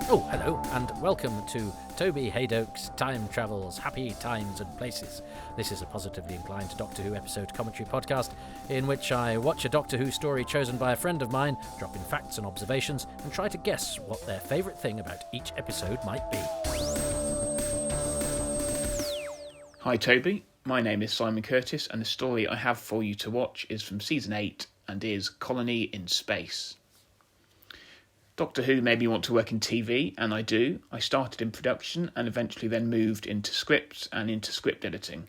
Oh, hello, and welcome to Toby Haydoke's Time Travels, Happy Times and Places. This is a positively inclined Doctor Who episode commentary podcast in which I watch a Doctor Who story chosen by a friend of mine, drop in facts and observations, and try to guess what their favourite thing about each episode might be. Hi Toby, my name is Simon Curtis, and the story I have for you to watch is from Season 8 and is Colony in Space. Doctor Who made me want to work in TV, and I do. I started in production and eventually then moved into scripts and into script editing.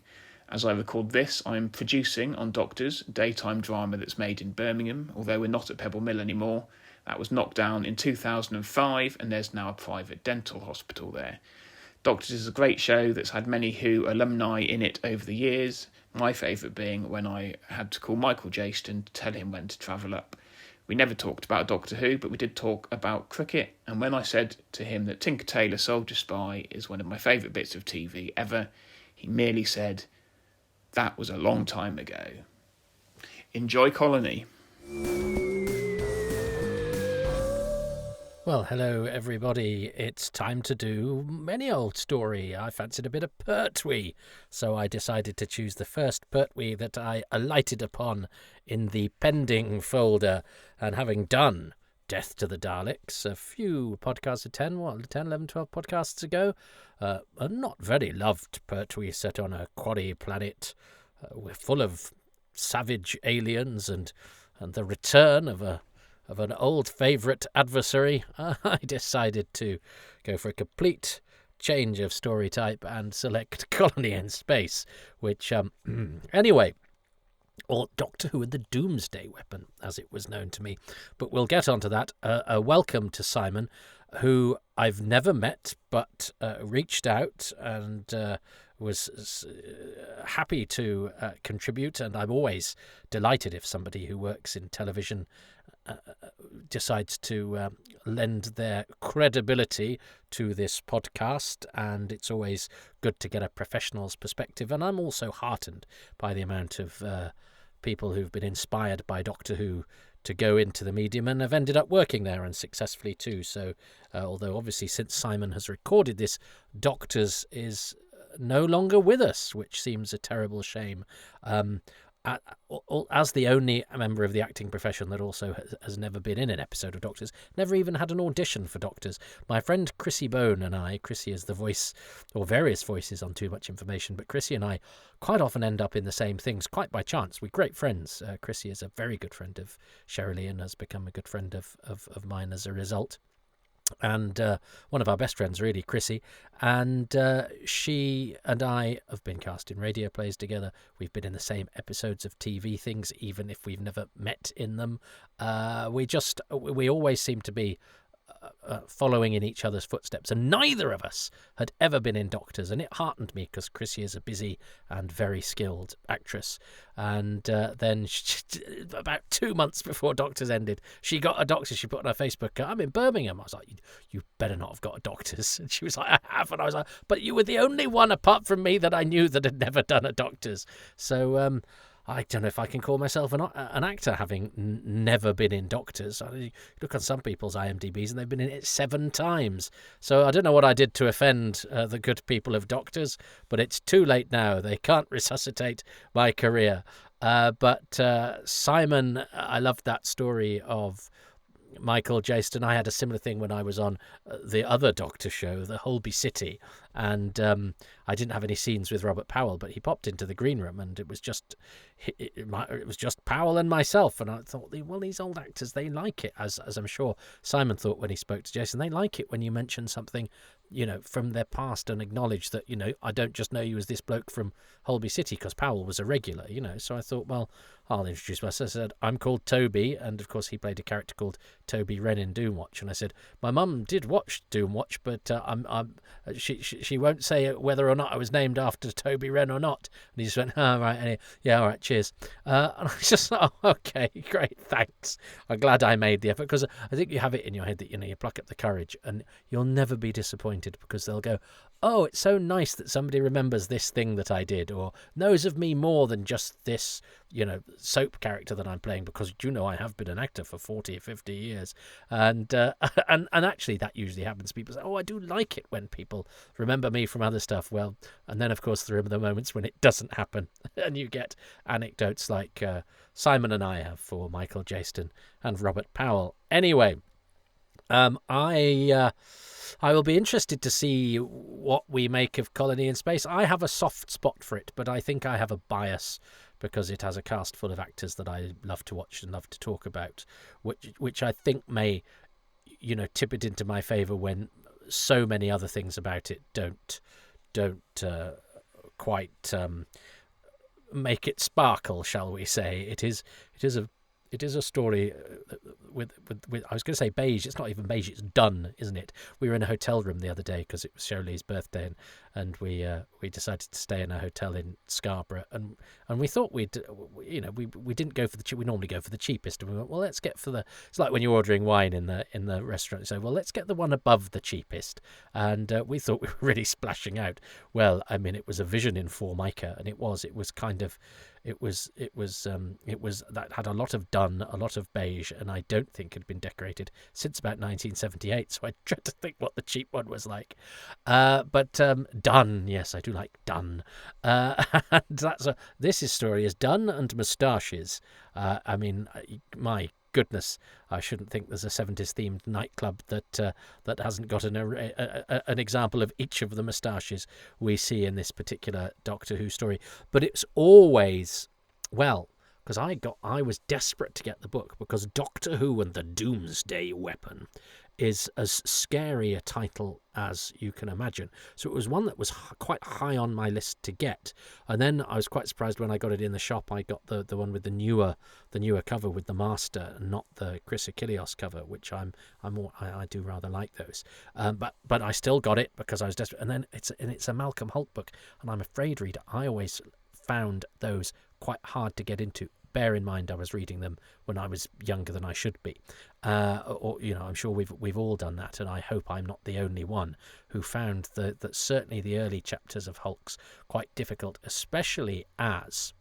As I record this, I'm producing on Doctors, a daytime drama that's made in Birmingham, although we're not at Pebble Mill anymore. That was knocked down in 2005, and there's now a private dental hospital there. Doctors is a great show that's had many Who alumni in it over the years, my favourite being when I had to call Michael Jaston to tell him when to travel up. We never talked about Doctor Who, but we did talk about cricket, and when I said to him that Tinker Tailor Soldier Spy is one of my favourite bits of TV ever, he merely said, "That was a long time ago." Enjoy Colony. Well, hello everybody. It's time to do any old story. I fancied a bit of Pertwee, so I decided to choose the first Pertwee that I alighted upon in the pending folder. And having done Death to the Daleks a few podcasts, 11, 12 podcasts ago, a not very loved Pertwee set on a quarry planet full of savage aliens and the return of an old favourite adversary, I decided to go for a complete change of story type and select Colony in Space, which, anyway, or Doctor Who and the Doomsday Weapon, as it was known to me. But we'll get onto that. A welcome to Simon, who I've never met, but reached out and was happy to contribute, and I'm always delighted if somebody who works in television decides to lend their credibility to this podcast, and it's always good to get a professional's perspective. And I'm also heartened by the amount of people who've been inspired by Doctor Who to go into the medium and have ended up working there, and successfully too. So although obviously since Simon has recorded this, Doctors is no longer with us, which seems a terrible shame. As the only member of the acting profession that also has never been in an episode of Doctors, never even had an audition for Doctors, my friend Chrissy Bone and I, Chrissy is the voice, or various voices on Too Much Information, but Chrissy and I quite often end up in the same things, quite by chance. We're great friends. Chrissy is a very good friend of Shirley and has become a good friend of mine as a result. And one of our best friends, really, Chrissy, and she and I have been cast in radio plays together. We've been in the same episodes of TV things, even if we've never met in them. We always seem to be following in each other's footsteps, and neither of us had ever been in Doctors, and it heartened me because Chrissy is a busy and very skilled actress. And then about 2 months before Doctors ended, she got a Doctors. She put on her Facebook, "I'm in Birmingham." I was like, you better not have got a Doctors. And she was like, "I have." And I was like, "But you were the only one apart from me that I knew that had never done a Doctors." So I don't know if I can call myself an actor, having never been in Doctors. I look at some people's IMDb's and they've been in it 7 times. So I don't know what I did to offend the good people of Doctors, but it's too late now. They can't resuscitate my career. But Simon, I loved that story of Michael Jaston. I had a similar thing when I was on the other Doctor show, the Holby City, and I didn't have any scenes with Robert Powell, but he popped into the green room, and it was just Powell and myself. And I thought, well, these old actors, they like it, as I'm sure Simon thought when he spoke to Jason. They like it when you mention something, from their past and acknowledge that, I don't just know you as this bloke from Holby City, because Powell was a regular, So I thought, well, I'll introduce myself. I said, "I'm called Toby," and of course he played a character called Toby Wren in Doomwatch. And I said, "My mum did watch Doomwatch, but she won't say whether or not I was named after Toby Wren or not." And he just went, "Oh, right, anyway, yeah, all right, cheers." And I just thought, "Oh, okay, great, thanks. I'm glad I made the effort," because I think you have it in your head that you pluck up the courage, and you'll never be disappointed, because they'll go, oh, it's so nice that somebody remembers this thing that I did, or knows of me more than just this, soap character that I'm playing, because I have been an actor for 40 or 50 years. And and actually that usually happens. People say, oh, I do like it when people remember me from other stuff. Well, and then of course there are the moments when it doesn't happen, and you get anecdotes like Simon and I have for Michael Jaston and Robert Powell. Anyway, I will be interested to see what we make of Colony in Space. I have a soft spot for it, but I think I have a bias because it has a cast full of actors that I love to watch and love to talk about, which I think may, tip it into my favour when so many other things about it don't quite make it sparkle, shall we say? It is a story with I was going to say beige. It's not even beige. It's dun, isn't it? We were in a hotel room the other day because it was Shirley's birthday, and we decided to stay in a hotel in Scarborough, and we thought we didn't go for the cheap. We normally go for the cheapest, and we went, well, let's get for the. It's like when you're ordering wine in the restaurant. So, well, let's get the one above the cheapest, and we thought we were really splashing out. Well, I mean, it was a Vision in Formica, and it was kind of. It was that had a lot of dun, a lot of beige, and I don't think had been decorated since about 1978. So I tried to think what the cheap one was like. But dun, yes, I do like dun. And this story is dun and moustaches. I mean, my goodness, I shouldn't think there's a 70s themed nightclub that hasn't got an example of each of the moustaches we see in this particular Doctor Who story. But it's always, well, because I was desperate to get the book, because Doctor Who and the Doomsday Weapon is as scary a title as you can imagine. So it was one that was quite high on my list to get. And then I was quite surprised when I got it in the shop. I got the one with the newer cover with the Master, and not the Chris Achilleos cover, which I do rather like those. But I still got it because I was desperate. And then it's a Malcolm Holt book, and I'm afraid, reader, I always found those quite hard to get into. Bear in mind, I was reading them when I was younger than I should be, I'm sure we've all done that, and I hope I'm not the only one who found that certainly the early chapters of Hulk's quite difficult, especially as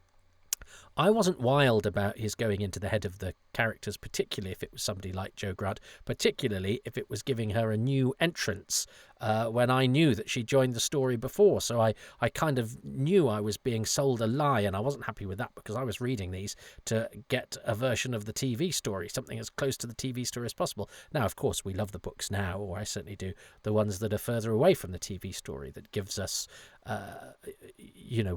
I wasn't wild about his going into the head of the characters, particularly if it was somebody like Jo Grant, particularly if it was giving her a new entrance when I knew that she joined the story before. So I kind of knew I was being sold a lie, and I wasn't happy with that, because I was reading these to get a version of the TV story, something as close to the TV story as possible. Now, of course, we love the books now, or I certainly do, the ones that are further away from the TV story, that gives us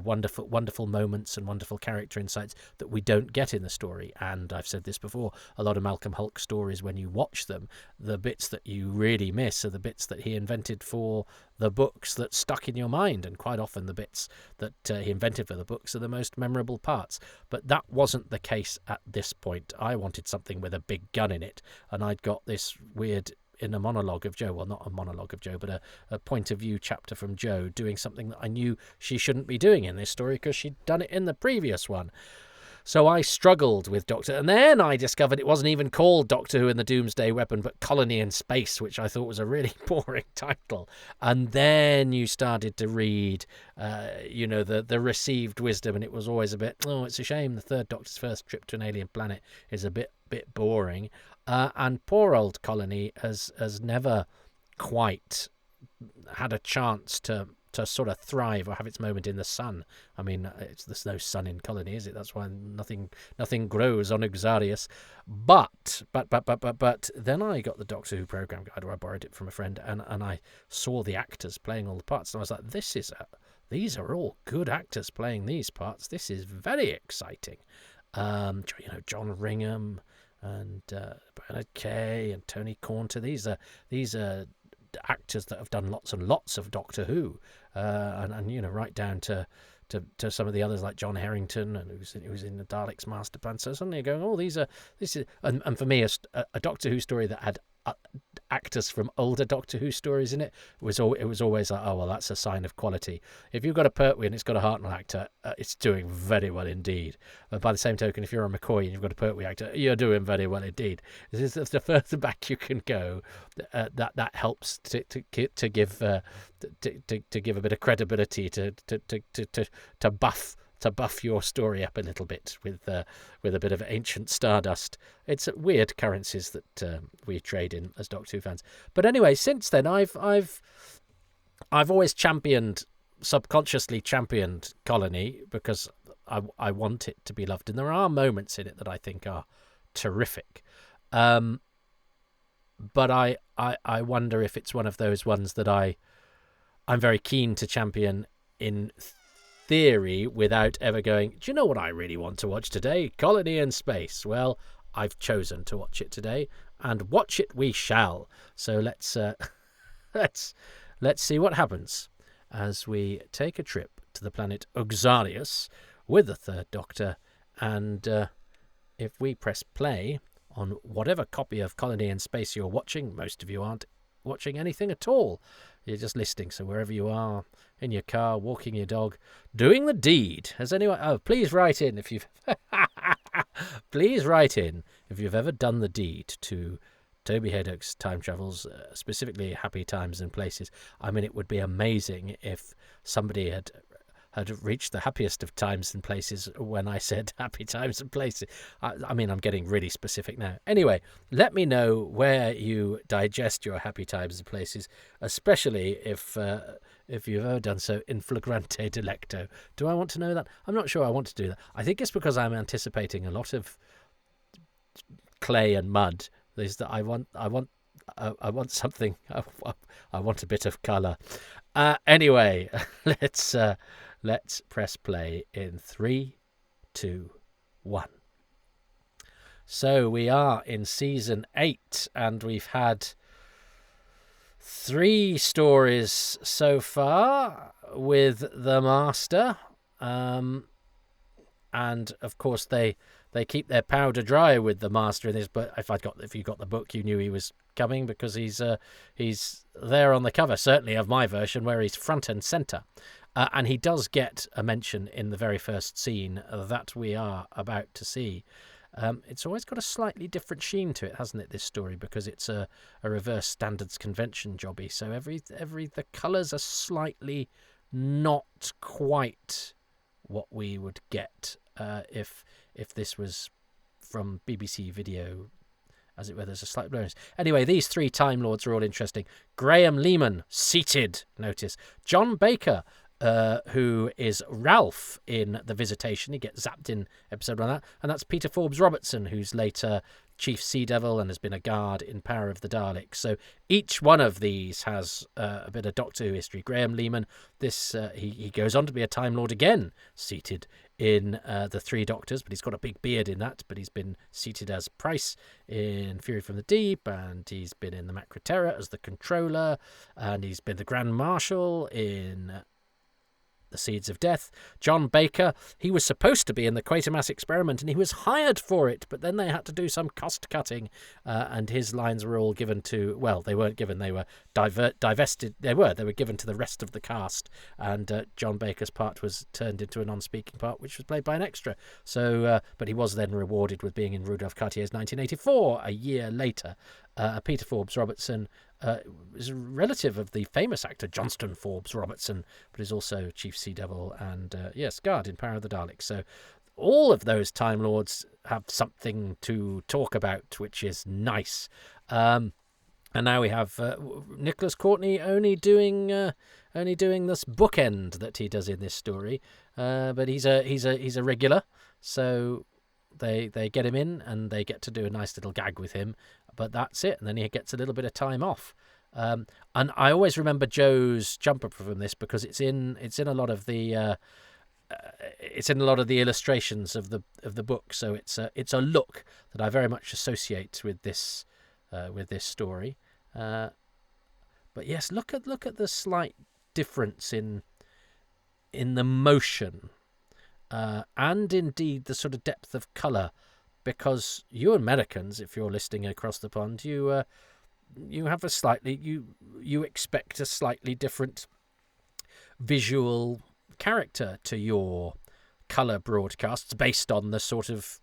wonderful moments and wonderful character insights that we don't get in the story. And I've said this before, a lot of Malcolm Hulk stories, when you watch them, the bits that you really miss are the bits that he invented for the books that stuck in your mind, and quite often the bits that he invented for the books are the most memorable parts. But that wasn't the case at this point. I wanted something with a big gun in it, and I'd got this weird in a monologue of Jo, well, not a monologue of Jo, but a point of view chapter from Jo, doing something that I knew she shouldn't be doing in this story because she'd done it in the previous one. So I struggled with Doctor, and then I discovered it wasn't even called Doctor Who and the Doomsday Weapon, but Colony in Space, which I thought was a really boring title. And then you started to read, the received wisdom, and it was always a bit, oh, it's a shame the third Doctor's first trip to an alien planet is a bit boring. And poor old Colony has never quite had a chance to sort of thrive or have its moment in the sun. I mean, there's no sun in Colony, is it? That's why nothing grows on Uxarius. But then I got the Doctor Who program guide, or I borrowed it from a friend, and I saw the actors playing all the parts, and I was like, these are all good actors playing these parts. This is very exciting. John Ringham and Bernard Kay and Tony Cornter. These are actors that have done lots and lots of Doctor Who, and right down to some of the others like John Harrington, and who's in the Daleks Master Plan. So suddenly you're going, oh, this is, and for me, a Doctor Who story that had actors from older Doctor Who stories in it. It was always like, oh well, that's a sign of quality. If you've got a Pertwee and it's got a Hartnell actor, it's doing very well indeed. But by the same token, if you're a McCoy and you've got a Pertwee actor, you're doing very well indeed. This is the further back you can go. That helps to give to give a bit of credibility to buff your story up a little bit with a bit of ancient stardust. It's weird currencies that we trade in as Doctor Who fans. But anyway, since then I've always subconsciously championed Colony because I want it to be loved, and there are moments in it that I think are terrific. But I wonder if it's one of those ones that I'm very keen to champion in theory without ever going, do you know what I really want to watch today? Colony in Space. Well, I've chosen to watch it today, and watch it we shall. So let's see what happens as we take a trip to the planet Uxarius with the Third Doctor, and if we press play on whatever copy of Colony in Space you're watching, most of you aren't watching anything at all. You're just listening, so wherever you are, in your car, walking your dog, doing the deed. Has anyone... Oh, please write in if you've... please write in if you've ever done the deed to Toby Haydock's Time Travels, specifically Happy Times and Places. I mean, it would be amazing if somebody had reached the happiest of times and places when I said happy times and places. I mean, I'm getting really specific now. Anyway, let me know where you digest your happy times and places, especially if you've ever done so in flagrante delicto. Do I want to know that? I'm not sure I want to do that. I think it's because I'm anticipating a lot of clay and mud. Is that I want something. I want a bit of colour. Anyway, let's press play in 3, 2, 1. So we are in season 8, and we've had 3 stories so far with the Master, and of course they keep their powder dry with the Master in this. But if you got the book, you knew he was coming because he's there on the cover, certainly of my version, where he's front and centre. And he does get a mention in the very first scene that we are about to see. It's always got a slightly different sheen to it, hasn't it, this story, because it's a reverse standards convention jobby. So the colours are slightly not quite what we would get if this was from BBC Video, as it were. There's a slight blurriness. Anyway, these 3 Time Lords are all interesting. Graham Lehman, seated, notice. John Baker, who is Ralph in The Visitation. He gets zapped in episode 1 of that. And that's Peter Forbes Robertson, who's later Chief Sea Devil and has been a guard in Power of the Daleks. So each one of these has a bit of Doctor Who history. Graham Lehman, he goes on to be a Time Lord again, seated in The Three Doctors, but he's got a big beard in that. But he's been seated as Price in Fury from the Deep, and he's been in the Macra Terror as the Controller, and he's been the Grand Marshal in The Seeds of Death. John Baker, he was supposed to be in the Quatermass Experiment, and he was hired for it, but then they had to do some cost cutting, and his lines were all given to, well, they weren't given, they were divested, they were given to the rest of the cast, and John Baker's part was turned into a non-speaking part, which was played by an extra. So, but he was then rewarded with being in Rudolph Cartier's 1984, a year later. Peter Forbes Robertson is a relative of the famous actor Johnston Forbes Robertson, but is also Chief Sea Devil and, yes, guard in Power of the Daleks. So all of those Time Lords have something to talk about, which is nice. And now we have Nicholas Courtney only doing this bookend that he does in this story, but he's a regular, so they get him in and they get to do a nice little gag with him. But that's it, and then he gets a little bit of time off. And I always remember Joe's jumper from this because it's in a lot of the illustrations of the book. So it's a look that I very much associate with this story. But yes, look at the slight difference in the motion, and indeed the sort of depth of colour. Because you Americans, if you're listening across the pond, you have a slightly you expect a slightly different visual character to your colour broadcasts based on the sort of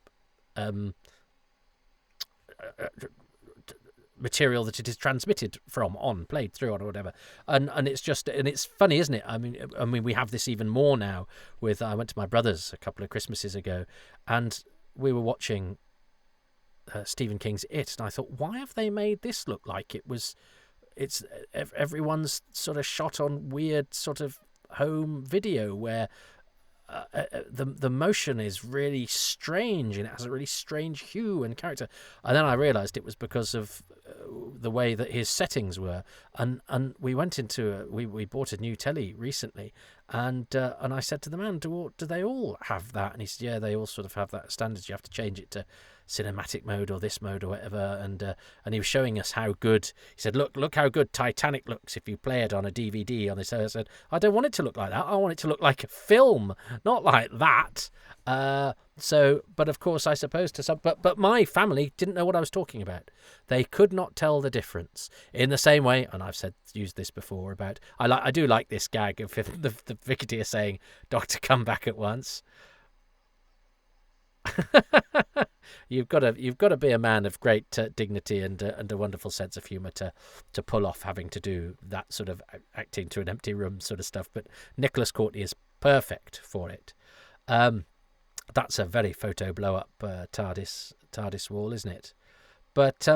material that it is transmitted from, played through on, or whatever. And it's funny, isn't it? I mean, we have this even more now. I went to my brother's a couple of Christmases ago, and we were watching Stephen King's It, and I thought, why have they made this look like it's everyone's sort of shot on weird sort of home video where the motion is really strange and it has a really strange hue and character. And then I realised it was because of the way that his settings were. And we went into we bought a new telly recently, and I said to the man, do they all have that? And he said, yeah, they all sort of have that standards. You have to change it to cinematic mode or this mode or whatever. And he was showing us how good. He said, look how good Titanic looks if you play it on a DVD on this. I said, I don't want it to look like that. I want it to look like a film, not like that. But of course, I suppose to some, but my family didn't know what I was talking about. They could not tell the difference. In the same way, and I've used this before about, I do like this gag of the Brigadier saying, "Doctor, come back at once." You've got to be a man of great dignity and a wonderful sense of humour to pull off having to do that sort of acting to an empty room sort of stuff. But Nicholas Courtney is perfect for it. That's a very photo blow up TARDIS wall, isn't it? But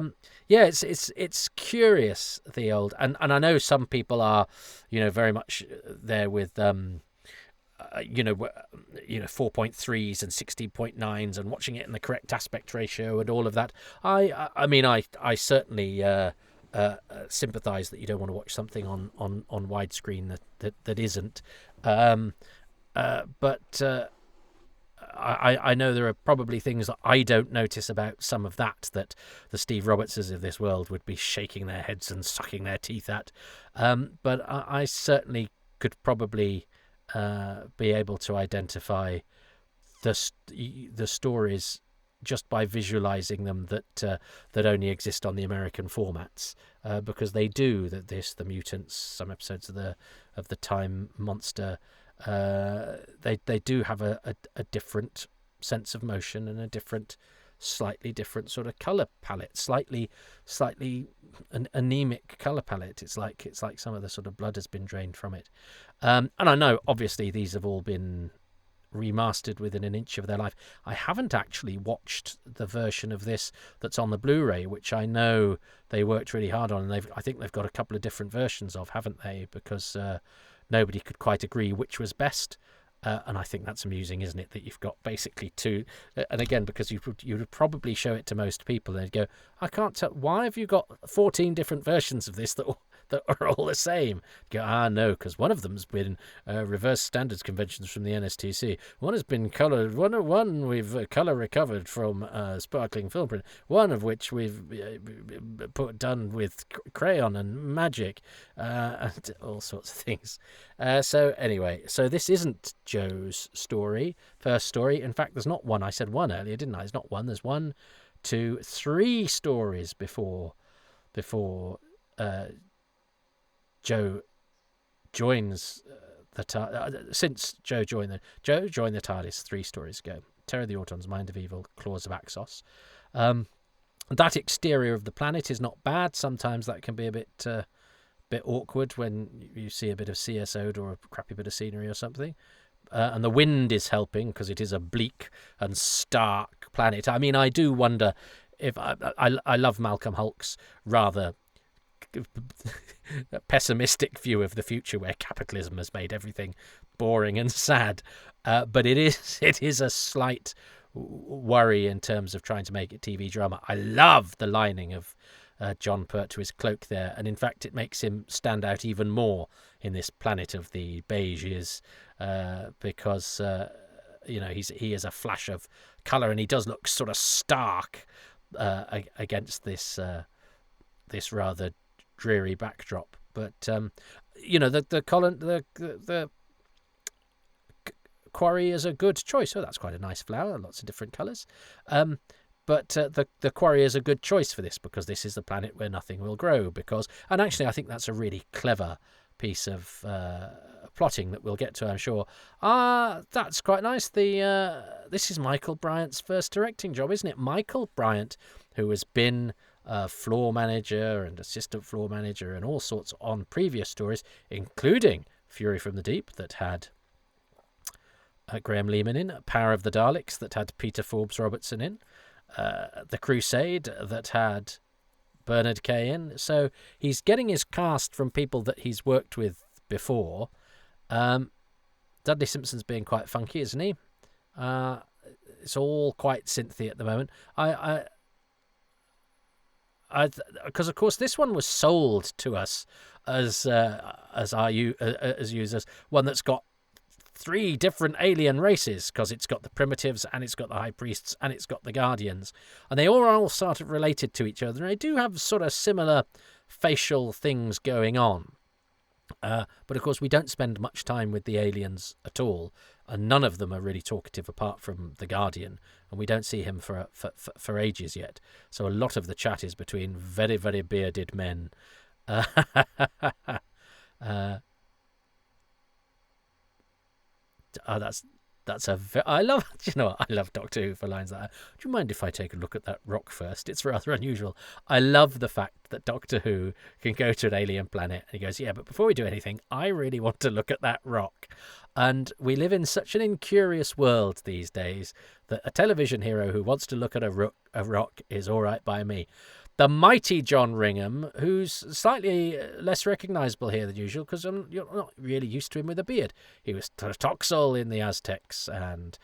yeah, it's curious, the old, and I know some people are, very much there with 4.3s and 16.9s and watching it in the correct aspect ratio and all of that. I mean I certainly sympathise that you don't want to watch something on widescreen that isn't. But I know there are probably things that I don't notice about some of that the Steve Robertses of this world would be shaking their heads and sucking their teeth at. But I certainly could probably be able to identify the stories just by visualizing them that only exist on the American formats, because they do the mutants, some episodes of the Time Monster. They do have a different sense of motion and a slightly different sort of color palette, slightly an anemic color palette. It's like some of the sort of blood has been drained from it. And I know obviously these have all been remastered within an inch of their life. I haven't actually watched the version of this that's on the Blu-ray, which I know they worked really hard on, and I think they've got a couple of different versions of, haven't they? Because nobody could quite agree which was best. And I think that's amusing, isn't it, that you've got basically two. And again, because you would probably show it to most people, and they'd go, I can't tell. Why have you got 14 different versions of this that are all the same? You go, no, because one of them's been reverse standards conventions from the NSTC. One has been coloured. One we've colour recovered from sparkling film print. One of which we've done with crayon and magic, and all sorts of things. So anyway, this isn't Joe's first story. In fact, there's not one. I said one earlier, didn't I? There's not one. There's 1, 2, 3 stories before Joe joins the since Joe joined the TARDIS 3 stories ago. Terror of the Autons, Mind of Evil, Claws of Axos. That exterior of the planet is not bad. Sometimes that can be a bit awkward when you see a bit of CSO'd or a crappy bit of scenery or something. And the wind is helping because it is a bleak and stark planet. I mean, I do wonder if I love Malcolm Hulke's rather pessimistic view of the future where capitalism has made everything boring and sad. But it is a slight worry in terms of trying to make it TV drama. I love the lining of Jon Pertwee's cloak there, and in fact it makes him stand out even more in this planet of the beiges, because he is a flash of colour, and he does look sort of stark against this rather dreary backdrop. But the quarry is a good choice. Oh, that's quite a nice flower, lots of different colours. the quarry is a good choice for this, because this is the planet where nothing will grow. And actually, I think that's a really clever piece of plotting that we'll get to, I'm sure. That's quite nice. This is Michael Bryant's first directing job, isn't it? Michael Bryant, who has been floor manager and assistant floor manager and all sorts on previous stories, including Fury from the Deep, that had Graham Lehman in, Power of the Daleks, that had Peter Forbes Robertson in, The Crusade, that had Bernard Kay in. So he's getting his cast from people that he's worked with before. Dudley Simpson's being quite funky, isn't he? It's all quite synthy at the moment. Because of course this one was sold to us as users, one that's got 3 different alien races, because it's got the primitives and it's got the high priests and it's got the guardians, and they all sort of related to each other, and they do have sort of similar facial things going on. But of course we don't spend much time with the aliens at all, and none of them are really talkative apart from the Guardian, and we don't see him for ages yet. So a lot of the chat is between very, very bearded men. I love Doctor Who for lines like that. Do you mind if I take a look at that rock first? It's rather unusual. I love the fact that Doctor Who can go to an alien planet and he goes, yeah, but before we do anything, I really want to look at that rock. And we live in such an incurious world these days that a television hero who wants to look at a rock is all right by me. The mighty John Ringham, who's slightly less recognisable here than usual, because you're not really used to him with a beard. He was Toxel in the Aztecs, and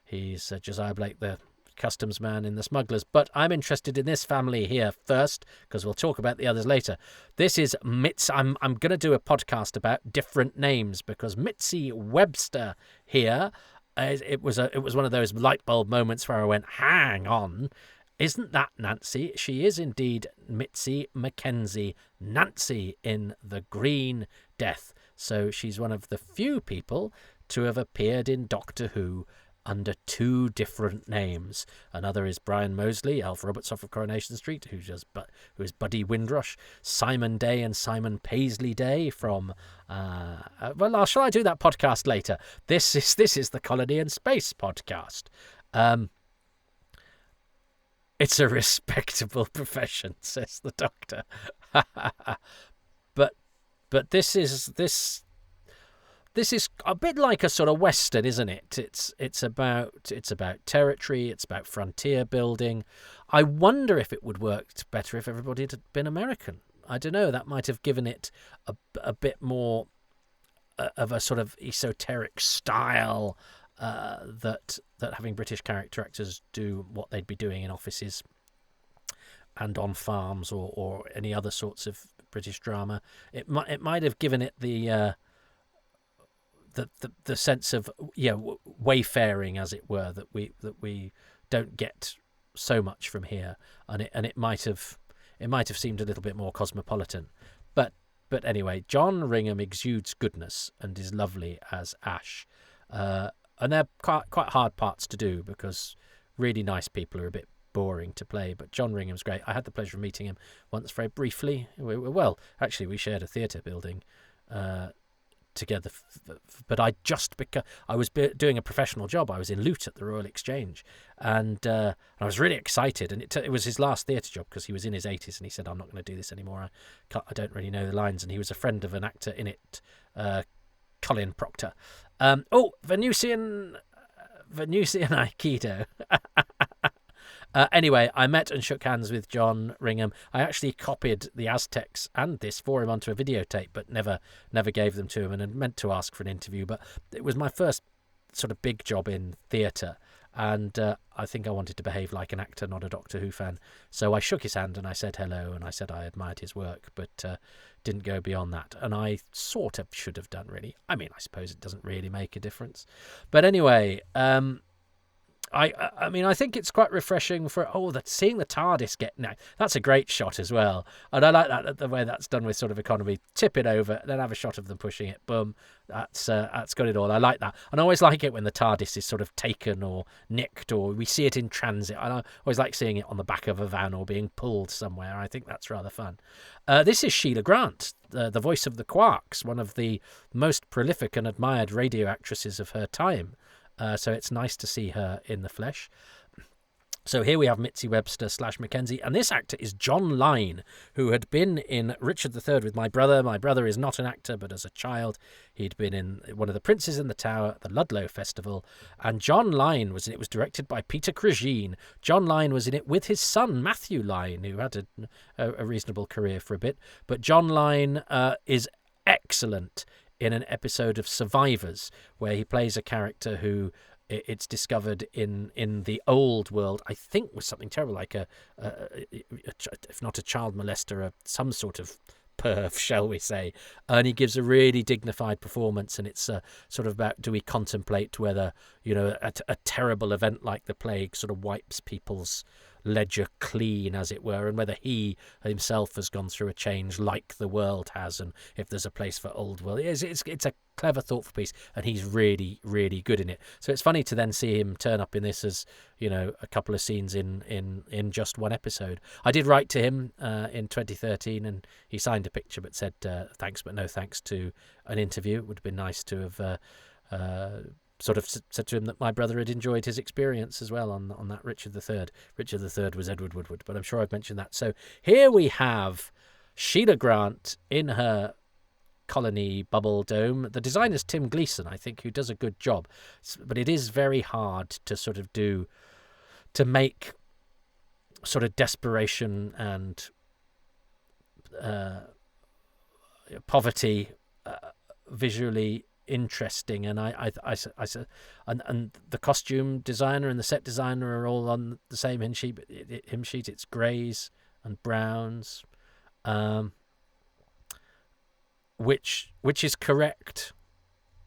he's Josiah Blake, the customs man in the Smugglers. But I'm interested in this family here first, because we'll talk about the others later. This is Mitzi. I'm going to do a podcast about different names, because Mitzi Webster here, it was one of those light bulb moments where I went, hang on. Isn't that Nancy? She is indeed Mitzi Mackenzie, Nancy in The Green Death. So she's one of the few people to have appeared in Doctor Who under 2 different names. Another is Brian Moseley, Alf Roberts off of Coronation Street, who is Buddy Windrush, Simon Day and Simon Paisley Day from... shall I do that podcast later? This is the Colony in Space podcast. It's a respectable profession, says the Doctor. but this is a bit like a sort of Western, isn't it? It's about territory, it's about frontier building. I wonder if it would work better if everybody had been American. I don't know, that might have given it a bit more of a sort of esoteric style, that having British character actors do what they'd be doing in offices and on farms or any other sorts of British drama. It might have given it the sense of wayfaring, as it were, that we don't get so much from here, and it might have seemed a little bit more cosmopolitan. But anyway, John Ringham exudes goodness and is lovely as Ash. And they're quite hard parts to do, because really nice people are a bit boring to play. But John Ringham's great. I had the pleasure of meeting him once very briefly. We shared a theatre building together. But I was doing a professional job. I was in Lute at the Royal Exchange. And I was really excited. And it was his last theatre job, because he was in his 80s. And he said, I'm not going to do this anymore. I don't really know the lines. And he was a friend of an actor in it, Colin Proctor. Venusian Aikido. Anyway, I met and shook hands with John Ringham. I actually copied the Aztecs and this for him onto a videotape, but never gave them to him, and had meant to ask for an interview. But it was my first sort of big job in theatre, and I think I wanted to behave like an actor, not a Doctor Who fan. So I shook his hand and I said hello, and I said I admired his work, but didn't go beyond that. And I sort of should have done, really. I mean, I suppose it doesn't really make a difference. But anyway, I mean, I think it's quite refreshing for seeing the TARDIS get now. That's a great shot as well, and I like that the way that's done with sort of economy. Tip it over, then have a shot of them pushing it. Boom, that's got it all. I like that, and I always like it when the TARDIS is sort of taken or nicked, or we see it in transit. And I always like seeing it on the back of a van or being pulled somewhere. I think that's rather fun. This is Sheila Grant, the voice of the Quarks, one of the most prolific and admired radio actresses of her time. So it's nice to see her in the flesh. So here we have Mitzi Webster / Mackenzie, and this actor is John Lyne, who had been in Richard III with my brother. My brother is not an actor, but as a child, he'd been in one of the Princes in the Tower at the Ludlow Festival, and John Lyne was in it. It was directed by Peter Cregeen. John Lyne was in it with his son, Matthew Lyne, who had a reasonable career for a bit. But John Lyne is excellent in an episode of Survivors, where he plays a character who it's discovered in the old world, I think, was something terrible, like if not a child molester, some sort of perv, shall we say. And he gives a really dignified performance, and it's sort of about, do we contemplate whether, a terrible event like the plague sort of wipes people's ledger clean, as it were, and whether he himself has gone through a change like the world has, and if there's a place for old world. It's a clever, thoughtful piece, and he's really, really good in it. So it's funny to then see him turn up in this as, a couple of scenes in just one episode. I did write to him in 2013, and he signed a picture but said thanks but no thanks to an interview. It would have been nice to have sort of said to him that my brother had enjoyed his experience as well on that Richard III. Richard III was Edward Woodward, but I'm sure I've mentioned that. So here we have Sheila Grant in her colony bubble dome. The designer's Tim Gleason, I think, who does a good job. But it is very hard to sort of to make sort of desperation and poverty visually interesting, and I and the costume designer and the set designer are all on the same hymn sheet. It's greys and browns, which is correct.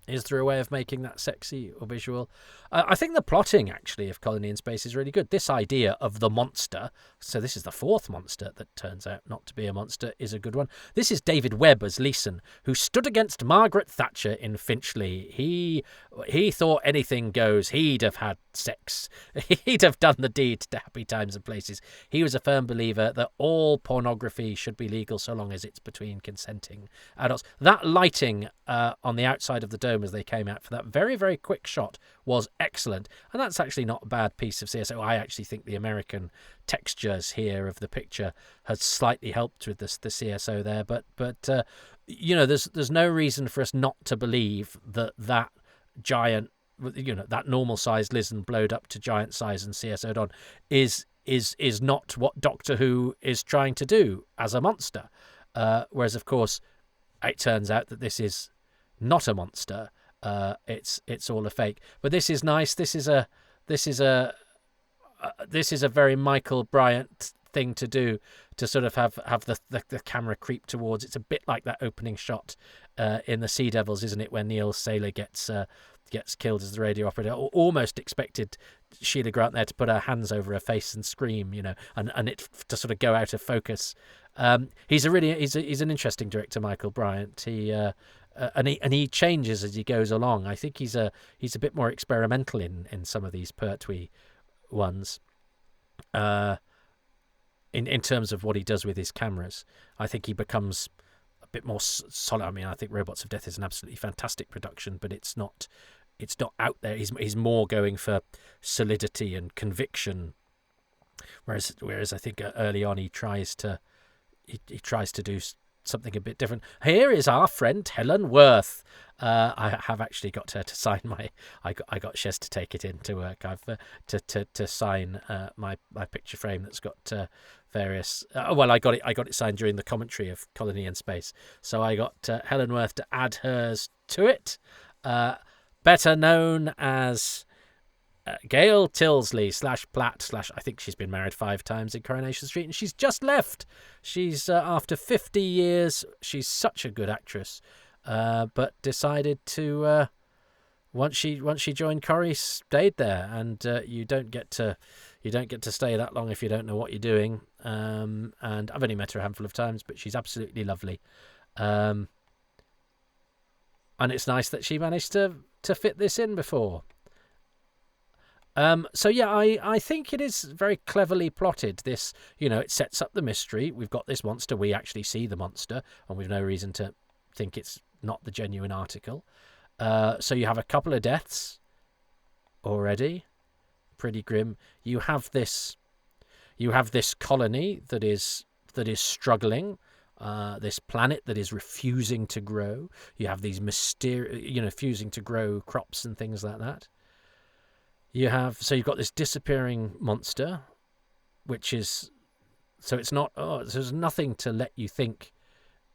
Is there a way of making that sexy or visual? I think the plotting, actually, of Colony in Space is really good. This idea of the monster, so this is the fourth monster that turns out not to be a monster, is a good one. This is David Webb as Leeson, who stood against Margaret Thatcher in Finchley. He thought anything goes. He'd have had sex. He'd have done the deed to Happy Times and Places. He was a firm believer that all pornography should be legal so long as it's between consenting adults. That lighting on the outside of the dome as they came out for that very, very quick shot was excellent. And that's actually not a bad piece of CSO. I actually think the American textures here of the picture has slightly helped with the CSO there. But there's no reason for us not to believe that giant, that normal-sized lizard blowed up to giant size and CSO'd on is not what Doctor Who is trying to do as a monster. Whereas, of course, it turns out that this is not a monster. It's all a fake. But this is nice. This is a very Michael Bryant thing to do, to sort of have the camera creep towards. It's a bit like that opening shot in the Sea Devils, isn't it, when Neil Saylor gets killed as the radio operator. Almost expected Sheila Grant there to put her hands over her face and scream, and it to sort of go out of focus. He's an interesting director, Michael Bryant. He changes as he goes along. I think he's a bit more experimental in some of these Pertwee ones. In terms of what he does with his cameras, I think he becomes a bit more solid. I mean, I think Robots of Death is an absolutely fantastic production, but it's not out there. He's more going for solidity and conviction, whereas I think early on he tries to do something a bit different. Here is our friend Helen Worth. I have actually got her to sign my. I got Shez to take it into work. I've to sign my picture frame that's got various. I got it signed during the commentary of Colony in Space. So I got Helen Worth to add hers to it. Better known as Gail Tilsley /Platt / I think she's been married 5 times in Coronation Street, and she's just left. She's after 50 years. She's such a good actress, but decided to once she joined Corrie, stayed there, and you don't get to stay that long if you don't know what you're doing. And I've only met her a handful of times, but she's absolutely lovely. And it's nice that she managed to fit this in before. So yeah, I think it is very cleverly plotted. This, it sets up the mystery. We've got this monster. We actually see the monster, and we've no reason to think it's not the genuine article. So you have a couple of deaths already. Pretty grim. You have this colony that is struggling. This planet that is refusing to grow. You have these refusing to grow crops and things like that. You've got this disappearing monster, which is, so it's not, there's nothing to let you think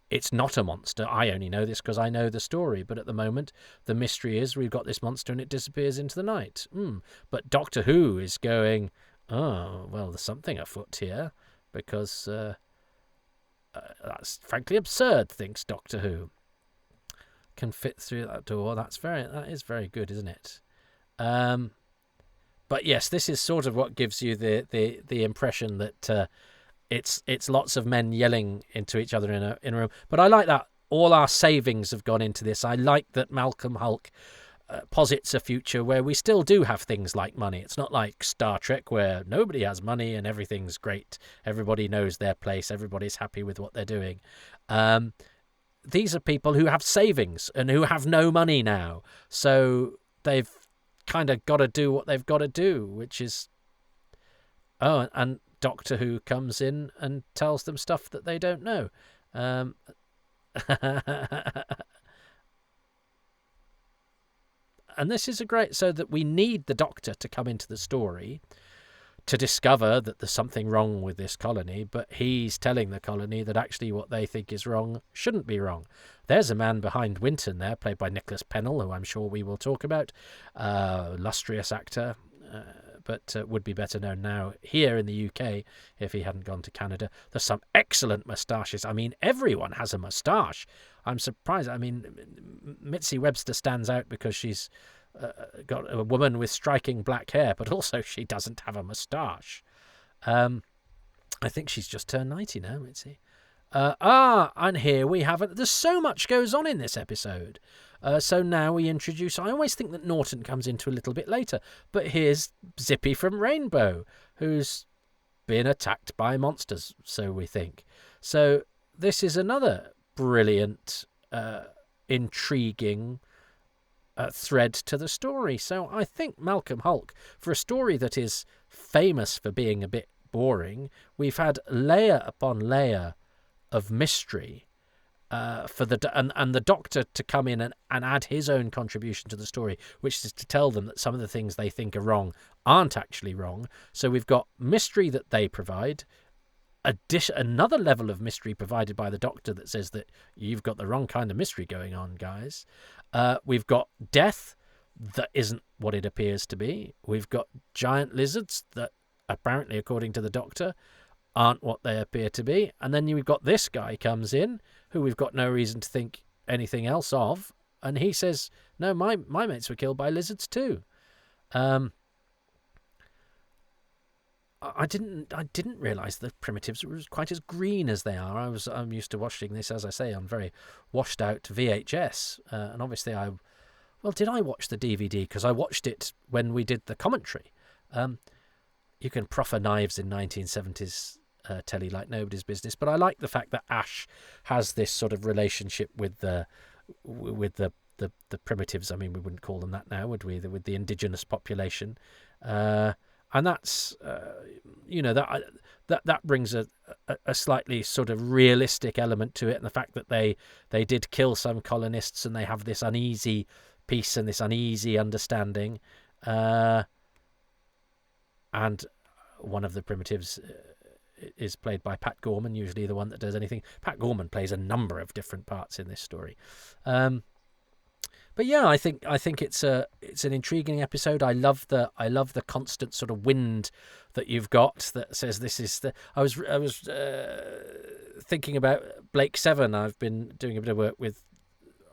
it's not a monster. I only know this because I know the story, but at the moment, the mystery is we've got this monster and it disappears into the night. But Doctor Who is going, oh, well, there's something afoot here, because that's frankly absurd, thinks Doctor Who. Can fit through that door. That is very good, isn't it? But yes, this is sort of what gives you the impression that it's lots of men yelling into each other in a room. But I like that all our savings have gone into this. I like that Malcolm Hulke posits a future where we still do have things like money. It's not like Star Trek where nobody has money and everything's great. Everybody knows their place. Everybody's happy with what they're doing. These are people who have savings and who have no money now. So they've kind of got to do what they've got to do, which is... Oh, and Doctor Who comes in and tells them stuff that they don't know. And this is so that we need the Doctor to come into the story to discover that there's something wrong with this colony, but he's telling the colony that actually what they think is wrong shouldn't be wrong. There's a man behind Winton there, played by Nicholas Pennell, who I'm sure we will talk about. Illustrious actor, but would be better known now here in the UK if he hadn't gone to Canada. There's some excellent moustaches. I mean, everyone has a moustache. I'm surprised. I mean, Mitzi Webster stands out because she's got a woman with striking black hair, but also she doesn't have a moustache. I think she's just turned 90 now, Mitzi. And here we have it. There's so much goes on in this episode. So now we introduce... I always think that Norton comes into a little bit later, but here's Zippy from Rainbow, who's been attacked by monsters, so we think. So this is another brilliant, intriguing thread to the story. So I think Malcolm Hulke, for a story that is famous for being a bit boring, we've had layer upon layer of mystery for the Doctor to come in and add his own contribution to the story, which is to tell them that some of the things they think are wrong aren't actually wrong. So we've got mystery that they provide, another level of mystery provided by the Doctor that says that you've got the wrong kind of mystery going on, guys. We've got death that isn't what it appears to be. We've got giant lizards that apparently, according to the Doctor, aren't what they appear to be. And then you've got this guy comes in, who we've got no reason to think anything else of, and he says, no, my mates were killed by lizards too. I didn't realise the Primitives were quite as green as they are. I'm used to watching this, as I say, on very washed out VHS, and obviously did I watch the DVD? Because I watched it when we did the commentary. You can proffer knives in 1970s telly like nobody's business, but I like the fact that Ash has this sort of relationship with the Primitives. I mean, we wouldn't call them that now, would we? With the indigenous population. And that's, that brings a slightly sort of realistic element to it, and the fact that they did kill some colonists and they have this uneasy peace and this uneasy understanding. And one of the Primitives is played by Pat Gorman, usually the one that does anything. Pat Gorman plays a number of different parts in this story. But yeah, I think it's an intriguing episode. I love the constant sort of wind that you've got that says this is the. I was thinking about Blake Seven. I've been doing a bit of work with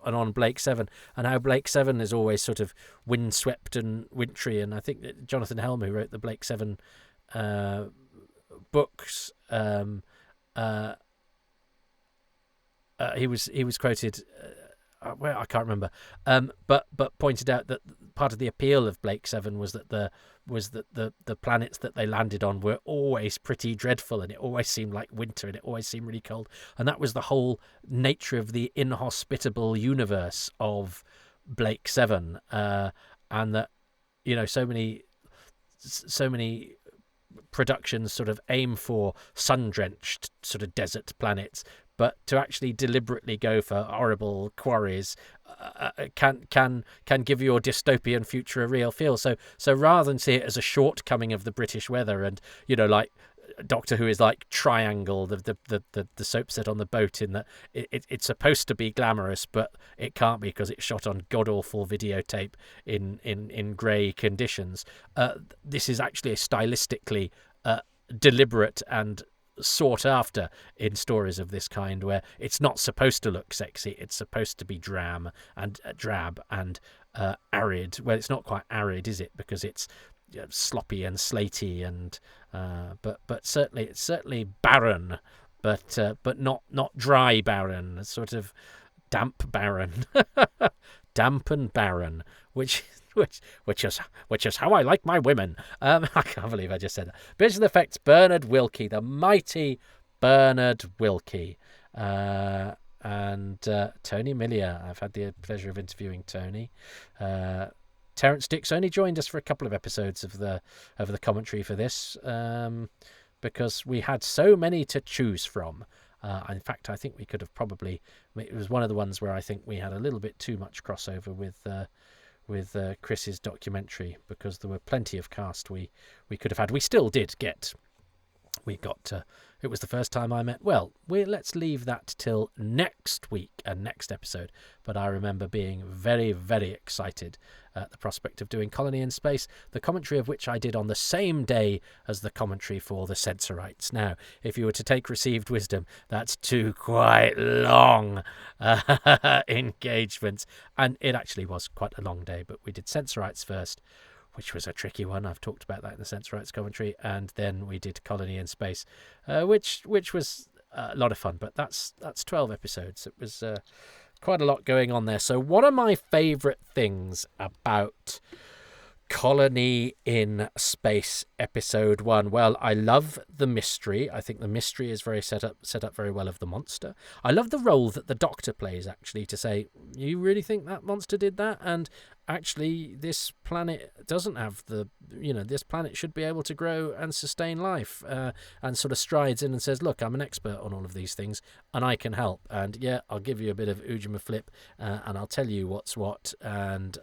on Blake 7, and how Blake 7 is always sort of windswept and wintry. And I think that Jonathan Helm, who wrote the Blake 7 books, he was quoted. Well, I can't remember, but pointed out that part of the appeal of Blake 7 was that the planets that they landed on were always pretty dreadful, and it always seemed like winter, and it always seemed really cold, and that was the whole nature of the inhospitable universe of Blake 7, and that so many productions sort of aim for sun-drenched sort of desert planets, but to actually deliberately go for horrible quarries can give your dystopian future a real feel. So rather than see it as a shortcoming of the British weather, and like Doctor Who is like Triangle, the soap set on the boat, in that it's supposed to be glamorous, but it can't be because it's shot on god awful videotape in grey conditions. This is actually a stylistically deliberate and sought after in stories of this kind, where it's not supposed to look sexy, it's supposed to be drab and arid. Well, it's not quite arid, is it, because it's sloppy and slaty, and but certainly barren, but not dry barren, sort of damp barren. Damp and barren, which is how I like my women. I can't believe I just said that. Visual effects, Bernard Wilkie, the mighty Bernard Wilkie, and Tony Millier. I've had the pleasure of interviewing Tony. Terence Dix only joined us for a couple of episodes of the commentary for this, because we had so many to choose from. In fact, I think we could have probably. It was one of the ones where I think we had a little bit too much crossover with Chris's documentary, because there were plenty of cast we could have had. We still did get. We got. It was the first time I met. Well, let's leave that till next week and next episode. But I remember being very, very excited at the prospect of doing Colony in Space, the commentary of which I did on the same day as the commentary for the Censorites. Now, if you were to take received wisdom, that's two quite long engagements, and it actually was quite a long day. But we did Censorites first, which was a tricky one. I've talked about that in the Censorites commentary. And then we did Colony in Space, which was a lot of fun. But that's 12 episodes. It was quite a lot going on there. So what are my favourite things about Colony in Space episode 1? Well, I love the mystery. I think the mystery is very set up very well of the monster. I love the role that the Doctor plays, actually, to say, you really think that monster did that? And actually, this planet doesn't have this planet should be able to grow and sustain life, and sort of strides in and says, look, I'm an expert on all of these things and I can help, and yeah, I'll give you a bit of Ujima flip, and I'll tell you what's what, and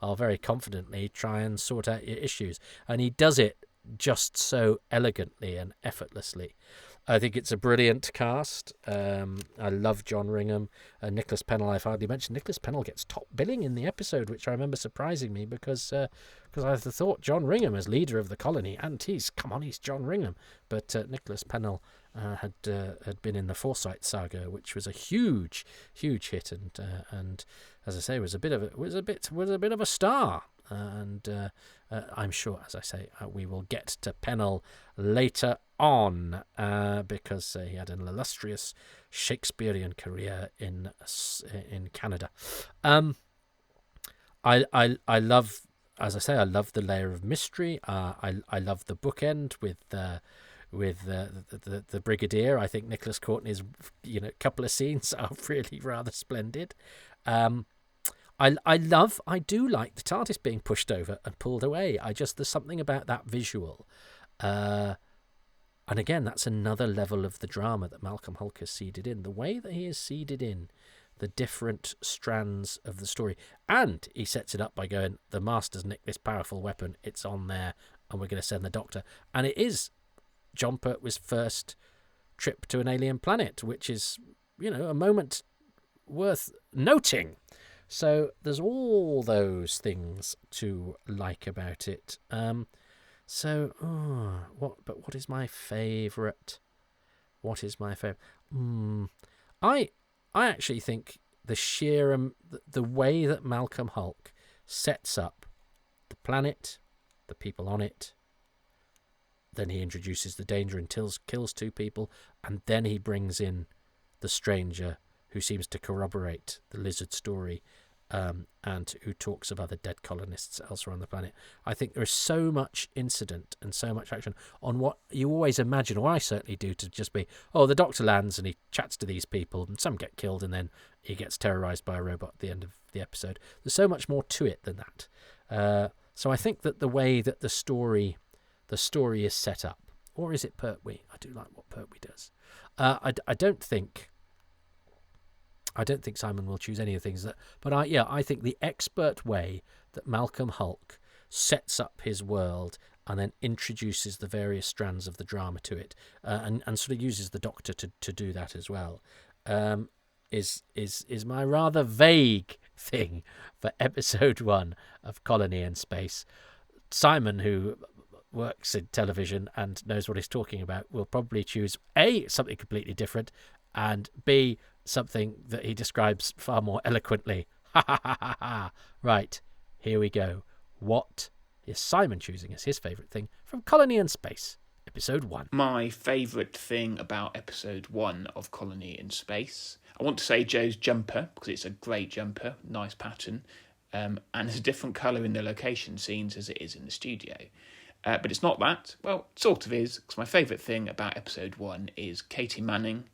I'll very confidently try and sort out your issues. And he does it just so elegantly and effortlessly. I think it's a brilliant cast. I love John Ringham. Nicholas Pennell, I've hardly mentioned. Nicholas Pennell gets top billing in the episode, which I remember surprising me, because I thought John Ringham as leader of the colony, and he's John Ringham. But Nicholas Pennell had been in the Forsyte saga, which was a huge hit, and as I say, was a bit of a star. And I'm sure, as I say, we will get to Pennell later on, because he had an illustrious Shakespearean career in Canada. I love, as I say, I love the layer of mystery. I love the bookend with the Brigadier. I think Nicholas Courtney's couple of scenes are really rather splendid. I do like the TARDIS being pushed over and pulled away. There's something about that visual. And again, that's another level of the drama that Malcolm Hulke has seeded in. The way that he has seeded in the different strands of the story. And he sets it up by going, the Masters nicked this powerful weapon, it's on there, and we're going to send the Doctor. And it is Jon Pertwee's first trip to an alien planet, which is, a moment worth noting. So there's all those things to like about it. What is my favourite? I actually think the sheer the way that Malcolm Hulke sets up the planet, the people on it. Then he introduces the danger and kills 2 people, and then he brings in the stranger who seems to corroborate the lizard story, and who talks of other dead colonists elsewhere on the planet. I think there is so much incident and so much action on what you always imagine, or I certainly do, to just be, oh, the Doctor lands and he chats to these people and some get killed and then he gets terrorised by a robot at the end of the episode. There's so much more to it than that. So I think that the way that the story is set up, or is it Pertwee? I do like what Pertwee does. I don't think Simon will choose any of the things that, but I think the expert way that Malcolm Hulke sets up his world and then introduces the various strands of the drama to it, and sort of uses the Doctor to do that as well, is my rather vague thing for episode 1 of Colony in Space. Simon, who works in television and knows what he's talking about, will probably choose A, something completely different, and B, something that he describes far more eloquently. Ha ha ha ha ha. Right, here we go. What is Simon choosing as his favourite thing from Colony in Space, episode 1? My favourite thing about episode 1 of Colony in Space, I want to say Joe's jumper, because it's a great jumper, nice pattern, and it's a different colour in the location scenes as it is in the studio. But it's not that. Well, it sort of is, because my favourite thing about episode 1 is Katie Manning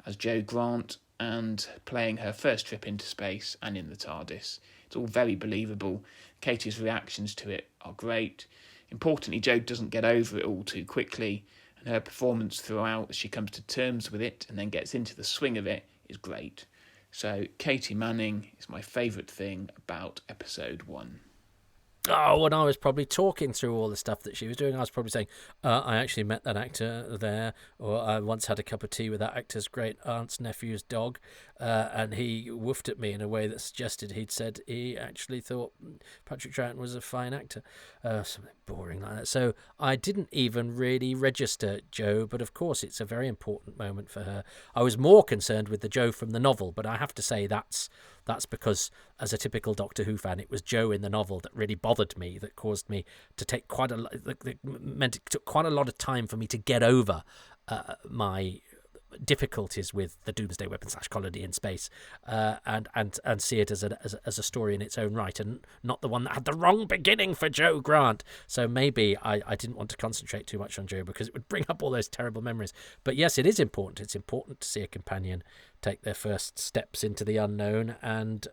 as Jo Grant, and playing her first trip into space and in the TARDIS. It's all very believable. Katie's reactions to it are great. Importantly, Jo doesn't get over it all too quickly, and her performance throughout as she comes to terms with it and then gets into the swing of it is great. So Katie Manning is my favourite thing about episode 1. Oh, when I was probably talking through all the stuff that she was doing, I was probably saying, I actually met that actor there, or I once had a cup of tea with that actor's great aunt's nephew's dog, and he woofed at me in a way that suggested he'd said he actually thought Patrick Troughton was a fine actor. Something boring like that. So I didn't even really register Jo, but of course it's a very important moment for her. I was more concerned with the Jo from the novel, but I have to say that's because, as a typical Doctor Who fan, it was Jo in the novel that really bothered me, that caused me to take that meant it took quite a lot of time for me to get over my difficulties with the Doomsday Weapon / Colony in Space, and see it as a story in its own right, and not the one that had the wrong beginning for Jo Grant. So maybe I didn't want to concentrate too much on Jo because it would bring up all those terrible memories. But yes, it is important. It's important to see a companion take their first steps into the unknown, and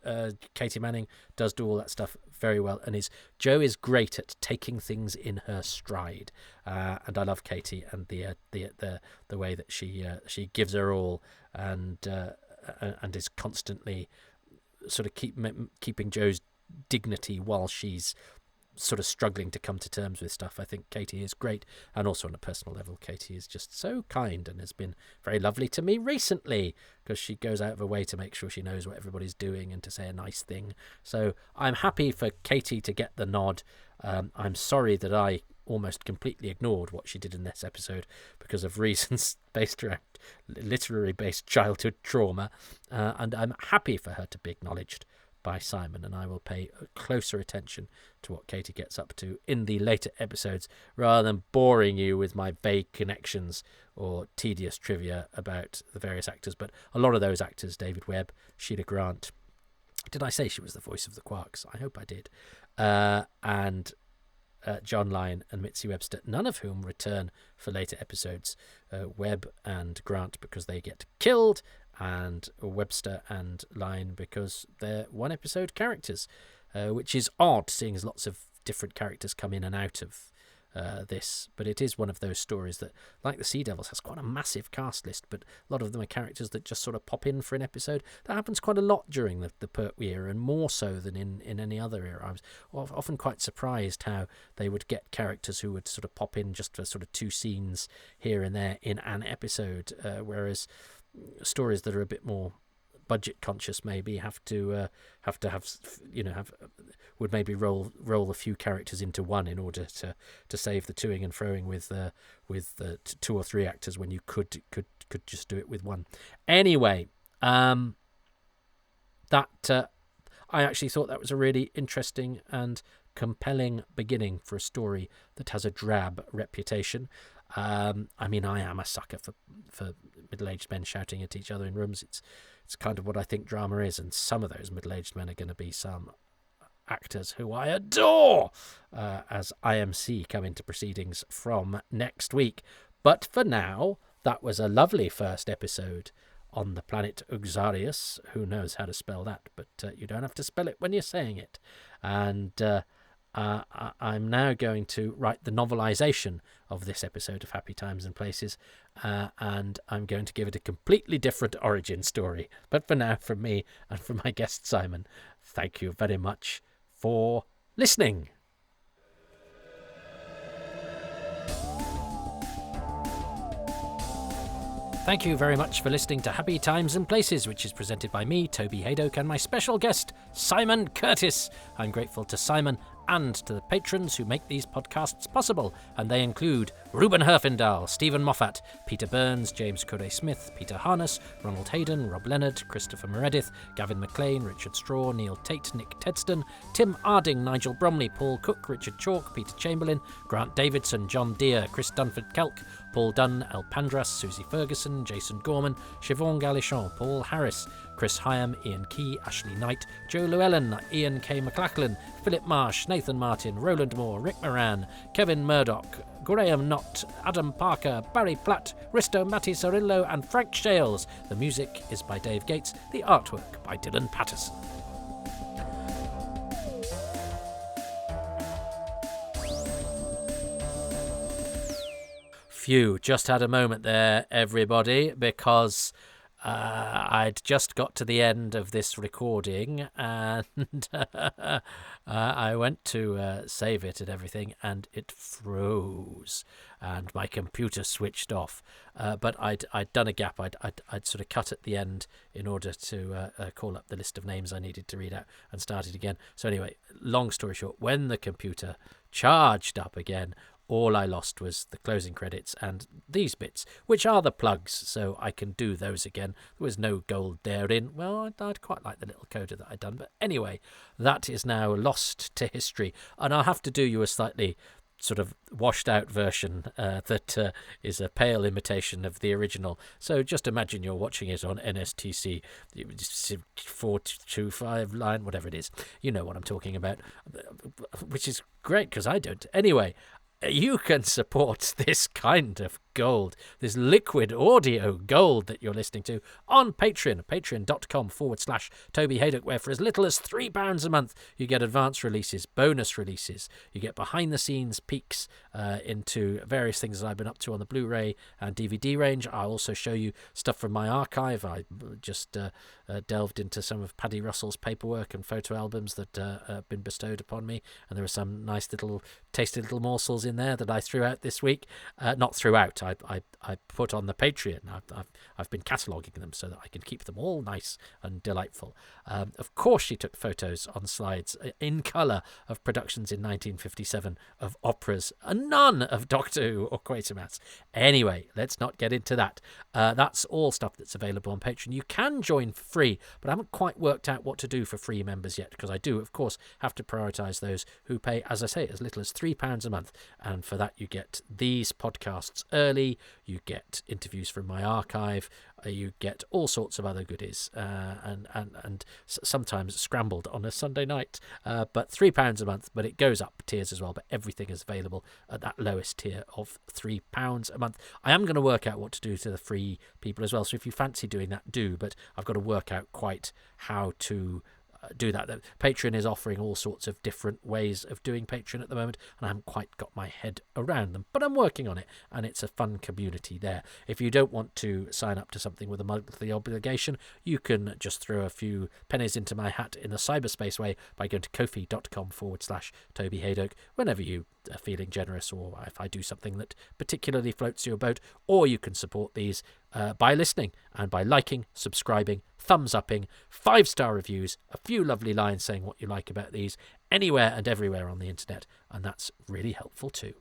Katie Manning does do all that stuff very well, and Jo is great at taking things in her stride, and I love Katie and the way that she gives her all, and is constantly sort of keeping Jo's dignity while she's sort of struggling to come to terms with stuff. I think Katie is great, and also on a personal level, Katie is just so kind and has been very lovely to me recently, because she goes out of her way to make sure she knows what everybody's doing and to say a nice thing. So I'm happy for Katie to get the nod. I'm sorry that I almost completely ignored what she did in this episode because of reasons based around literary-based childhood trauma, and I'm happy for her to be acknowledged by Simon, and I will pay closer attention to what Katie gets up to in the later episodes, rather than boring you with my vague connections or tedious trivia about the various actors. But a lot of those actors, David Webb, Sheila Grant, did I say she was the voice of the Quarks? I hope I did. And John Lyon and Mitzi Webster, none of whom return for later episodes. Webb and Grant because they get killed, and Webster and Lyon because they're one-episode characters, which is odd, seeing as lots of different characters come in and out of this. But it is one of those stories that, like the Sea Devils, has quite a massive cast list, but a lot of them are characters that just sort of pop in for an episode. That happens quite a lot during the Pertwee era, and more so than in any other era. I was often quite surprised how they would get characters who would sort of pop in just for sort of 2 scenes here and there in an episode, whereas stories that are a bit more budget conscious maybe would maybe roll a few characters into one in order to save the toing and froing with 2 or 3 actors when you could just do it with one. Anyway, that I actually thought that was a really interesting and compelling beginning for a story that has a drab reputation. I mean, I am a sucker for middle-aged men shouting at each other in rooms. It's kind of what I think drama is, and some of those middle-aged men are going to be some actors who I adore, as IMC come into proceedings from next week. But for now, that was a lovely first episode on the planet Uxarius. Who knows how to spell that, but you don't have to spell it when you're saying it. And I'm now going to write the novelisation of this episode of Happy Times and Places, and I'm going to give it a completely different origin story. But for now, from me and from my guest Simon, thank you very much for listening. Thank you very much for listening to Happy Times and Places, which is presented by me, Toby Haydock, and my special guest, Simon Curtis. I'm grateful to Simon and to the patrons who make these podcasts possible, and they include Ruben Herfindahl, Stephen Moffat, Peter Burns, James Corday-Smith, Peter Harness, Ronald Hayden, Rob Leonard, Christopher Meredith, Gavin McLean, Richard Straw, Neil Tate, Nick Tedston, Tim Arding, Nigel Bromley, Paul Cook, Richard Chalk, Peter Chamberlain, Grant Davidson, John Deere, Chris Dunford-Kelk, Paul Dunn, El Pandras, Susie Ferguson, Jason Gorman, Siobhan Galichon, Paul Harris, Chris Hyam, Ian Key, Ashley Knight, Joe Llewellyn, Ian K. McLachlan, Philip Marsh, Nathan Martin, Roland Moore, Rick Moran, Kevin Murdoch, Graham Knott, Adam Parker, Barry Platt, Risto Matti Sorillo, and Frank Shales. The music is by Dave Gates, the artwork by Dylan Patterson. Phew, just had a moment there, everybody, because I'd just got to the end of this recording, and I went to save it and everything, and it froze, and my computer switched off. But I'd done a gap. I'd sort of cut at the end in order to call up the list of names I needed to read out and start it again. So anyway, long story short, when the computer charged up again, all I lost was the closing credits and these bits, which are the plugs, so I can do those again. There was no gold therein. Well, I'd quite like the little coda that I'd done. But anyway, that is now lost to history. And I'll have to do you a slightly sort of washed-out version that is a pale imitation of the original. So just imagine you're watching it on NSTC 425 line, whatever it is. You know what I'm talking about, which is great because I don't. Anyway, you can support this kind of gold, this liquid audio gold that you're listening to on Patreon, patreon.com/Toby Haydock, where for as little as £3 a month, you get advance releases, bonus releases, you get behind-the-scenes peeks into various things that I've been up to on the Blu-ray and DVD range. I'll also show you stuff from my archive. I just delved into some of Paddy Russell's paperwork and photo albums that have been bestowed upon me, and there are some nice little tasty little morsels in there that I threw out this week. Not throughout. I put on the Patreon. I've been cataloguing them so that I can keep them all nice and delightful. Of course, she took photos on slides in colour of productions in 1957 of operas, and none of Doctor Who or Quatermass. Anyway, let's not get into that. That's all stuff that's available on Patreon. You can join for free, but I haven't quite worked out what to do for free members yet, because I do, of course, have to prioritise those who pay, as I say, as little as £3 a month. And for that, you get these podcasts early. You get interviews from my archive. You get all sorts of other goodies, and sometimes scrambled on a Sunday night. But £3 a month, but it goes up tiers as well. But everything is available at that lowest tier of £3 a month. I am going to work out what to do to the free people as well. So if you fancy doing that, do. But I've got to work out quite how to do that. Patreon is offering all sorts of different ways of doing Patreon at the moment, and I haven't quite got my head around them, but I'm working on it, and it's a fun community there. If you don't want to sign up to something with a monthly obligation, you can just throw a few pennies into my hat in the cyberspace way by going to ko-fi.com/Toby Haydock whenever you are feeling generous, or if I do something that particularly floats your boat. Or you can support these by listening and by liking, subscribing, thumbs-upping, 5-star reviews, a few lovely lines saying what you like about these, anywhere and everywhere on the internet, and that's really helpful too.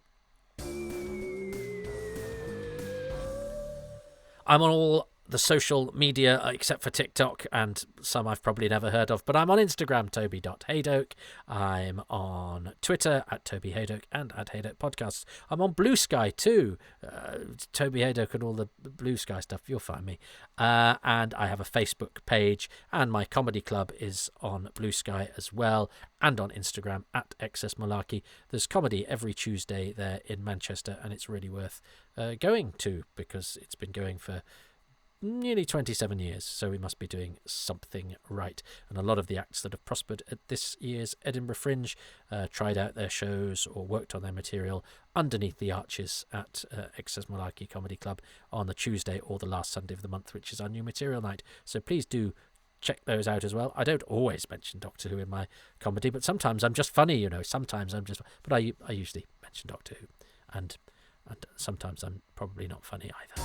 I'm on all the social media, except for TikTok and some I've probably never heard of. But I'm on Instagram, toby.haydoke. I'm on Twitter at Toby Haydoke and at Haydoke Podcasts. I'm on Blue Sky too. Toby Haydoke and all the Blue Sky stuff. You'll find me. And I have a Facebook page, and my comedy club is on Blue Sky as well, and on Instagram at Excess Malarkey. There's comedy every Tuesday there in Manchester, and it's really worth going to, because it's been going for nearly 27 years, so we must be doing something right. And a lot of the acts that have prospered at this year's Edinburgh Fringe tried out their shows or worked on their material underneath the arches at Excess Malarkey Comedy Club on the Tuesday or the last Sunday of the month, which is our new material night. So please do check those out as well. I don't always mention Doctor Who in my comedy, but sometimes I'm just funny, you know. Sometimes I'm just... But I usually mention Doctor Who. And sometimes I'm probably not funny either.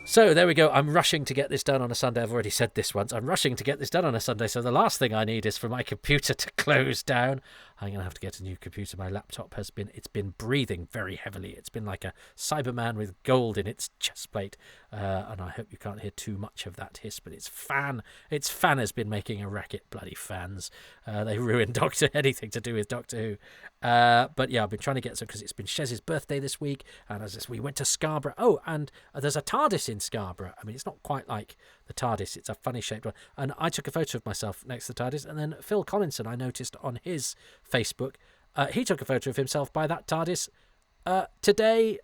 So there we go. I'm rushing to get this done on a Sunday. I've already said this once. I'm rushing to get this done on a Sunday. So the last thing I need is for my computer to close down. I'm going to have to get a new computer. My laptop it's been breathing very heavily. It's been like a Cyberman with gold in its chest plate. And I hope you can't hear too much of that hiss, but its fan has been making a racket. Bloody fans. They ruined anything to do with Doctor Who. But yeah, I've been trying to get some, because it's been Shez's birthday this week. And we went to Scarborough. Oh, and there's a TARDIS in Scarborough. I mean, it's not quite like the TARDIS. It's a funny shaped one. And I took a photo of myself next to the TARDIS. And then Phil Collinson, I noticed on his Facebook, he took a photo of himself by that TARDIS today,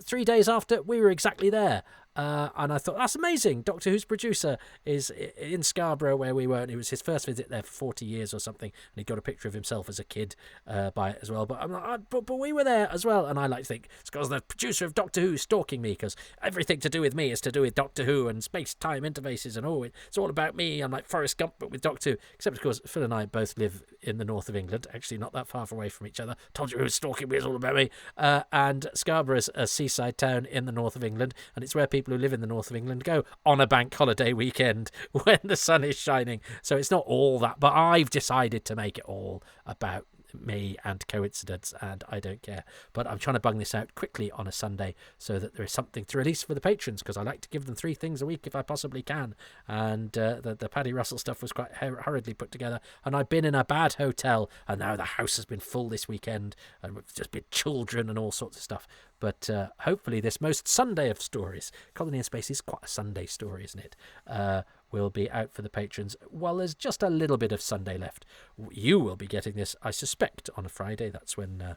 3 days after we were exactly there. And I thought, that's amazing. Doctor Who's producer is in Scarborough where we were, and it was his first visit there for 40 years or something, and he got a picture of himself as a kid by it as well. But I'm like, but we were there as well, and I like to think it's because the producer of Doctor Who is stalking me, because everything to do with me is to do with Doctor Who and space-time interfaces, and it's all about me. I'm like Forrest Gump, but with Doctor Who. Except, of course, Phil and I both live in the north of England, actually not that far away from each other. Told you who was stalking me, it's all about me. And Scarborough's a seaside town in the north of England, and it's where people who live in the north of England go on a bank holiday weekend when the sun is shining. So it's not all that, but I've decided to make it all about me and coincidence, and I don't care. But I'm trying to bung this out quickly on a Sunday so that there is something to release for the patrons, because I like to give them 3 things a week if I possibly can. And the Paddy Russell stuff was quite hurriedly put together, and I've been in a bad hotel, and now the house has been full this weekend, and we've just been children and all sorts of stuff. But hopefully this most Sunday of stories, Colony in Space is quite a Sunday story, isn't it? Will be out for the patrons. Well, there's just a little bit of Sunday left. You will be getting this, I suspect, on a Friday. That's when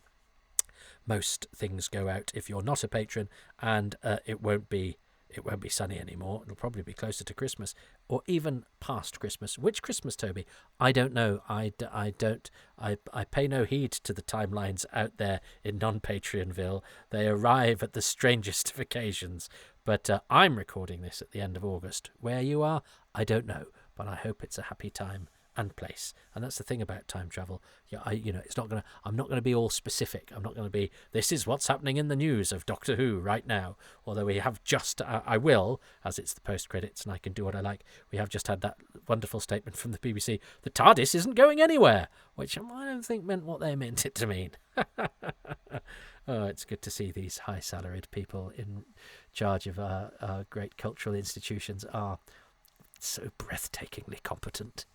most things go out if you're not a patron, and it won't be sunny anymore. It'll probably be closer to Christmas, or even past Christmas. Which Christmas, Toby? I don't know. I pay no heed to the timelines out there in non-Patreonville. They arrive at the strangest of occasions. But I'm recording this at the end of August. Where you are, I don't know. But I hope it's a happy time and place. And that's the thing about time travel. Yeah, I'm not gonna be all specific. I'm not gonna be, this is what's happening in the news of Doctor Who right now. Although we have just, I will, as it's the post credits and I can do what I like. We have just had that wonderful statement from the BBC. The TARDIS isn't going anywhere, which I don't think meant what they meant it to mean. Oh, it's good to see these high salaried people in charge of our great cultural institutions are so breathtakingly competent.